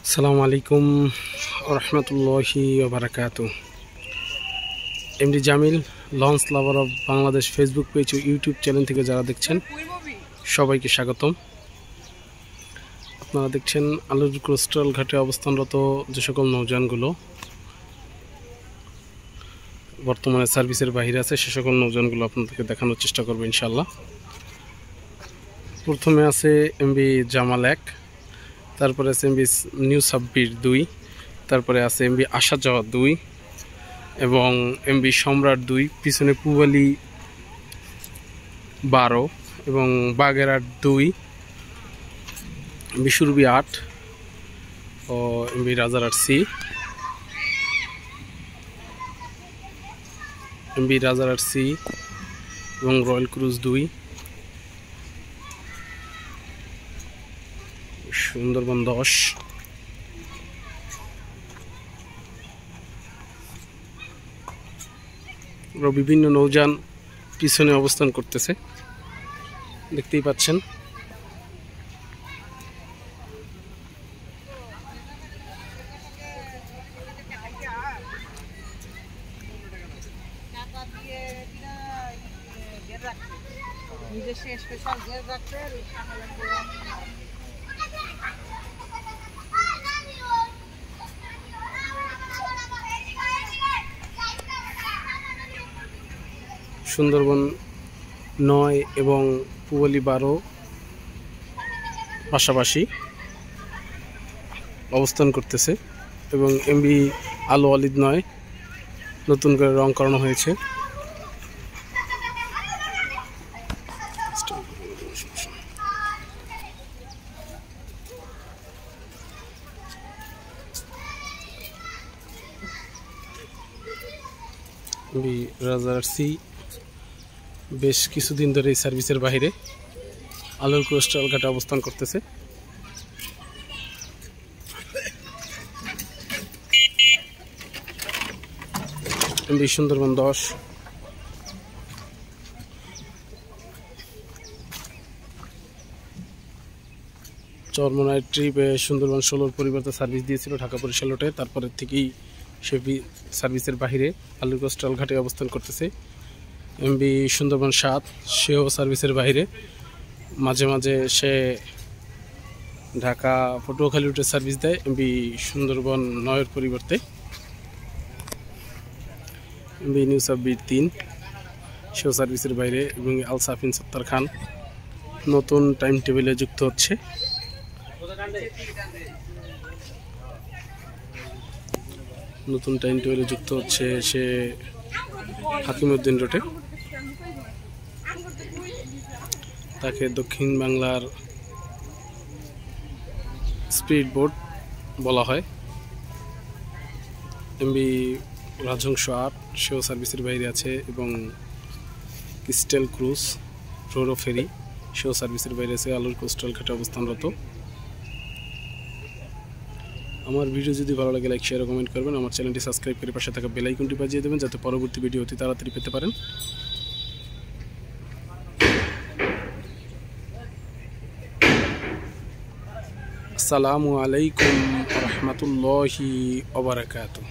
আসসালামু আলাইকুম রহমতুল্লাহি ওবারাকাতু। MD Jamil launch lover of Bangladesh Facebook page ও ইউটিউব চ্যানেল থেকে যারা দেখছেন সবাইকে স্বাগতম। আপনারা দেখছেন আলুর কোস্টাল ঘাটে অবস্থানরত যে সকল নৌযানগুলো বর্তমানে সার্ভিসের বাইরে আছে সে সকল নৌযানগুলো আপনাদেরকে দেখানোর চেষ্টা করবো ইনশাল্লাহ। প্রথমে আছে এমবি জামাল 1, তারপরে আছে এমবি নিউ সাব্বির 2, তারপরে আছে এমবি আসা যাওয়া 2 এবং এমবি সম্রাট 2, পিছনে পুবালি 12 এবং বাগেরহাট 2, এমবি সুরবি 8 ও MV Rajarhat C, MV Rajarhat C এবং রয়্যাল ক্রুজ 2, সুন্দরবন 10, বিভিন্ন নৌযান পিছনে অবস্থান করতেছে, দেখতেই পাচ্ছেন। সুন্দরবন 9 এবং পুবালি 12 পাশাপাশি অবস্থান করতেছে এবং এমবি আলো আলিদ 9 নতুন করে রং করানো হয়েছে। এমবি রাজারহাট সি বেশ কিছুদিন ধরে এই সার্ভিসের বাইরে আলুর কোস্টাল ঘাটে অবস্থান করতেছে। এমবি সুন্দরবন 10, চরমনাই ট্রিপে সুন্দরবন 16 পরিবর্তে সার্ভিস দিয়েছিল ঢাকা বরিশাল রুটে, তারপরে থেকেই সে সার্ভিসের বাহিরে আলুর কোস্টাল ঘাটে অবস্থান করতেছে। এমবি সুন্দরবন 7 সেও সার্ভিসের বাইরে, মাঝে মাঝে সে ঢাকা পটুয়াখালী রুটে সার্ভিস দেয় এমবি সুন্দরবন 9 পরিবর্তে। এমবি নিউ সাব্বির 3 সেও সার্ভিসের বাইরে এবং আল সাফিন সত্তার খান নতুন টাইম টেবিলে যুক্ত হচ্ছে। সে হাকিমউদ্দিন রোডে। তাকে দক্ষিণ বাংলার স্পিড বোট বলা হয়। এমবি রাজহংস 8 সেও সার্ভিসের বাইরে আছে এবং ক্রিস্টাল ক্রুজ রোরো ফেরি সেও সার্ভিসের বাইরে আছে, আলুর কোস্টাল ঘাটে অবস্থানরত। আমার ভিডিও যদি ভালো লাগে লাইক শেয়ার ও কমেন্ট করবেন। আমার চ্যানেলটি সাবস্ক্রাইব করে পাশে থাকা বেল আইকনটি বাজিয়ে দেবেন যাতে পরবর্তী ভিডিও অতি তাড়াতাড়ি পেতে পারেন। আসসালামু আলাইকুম রহমতুল্লাহি ওবারাকাতু।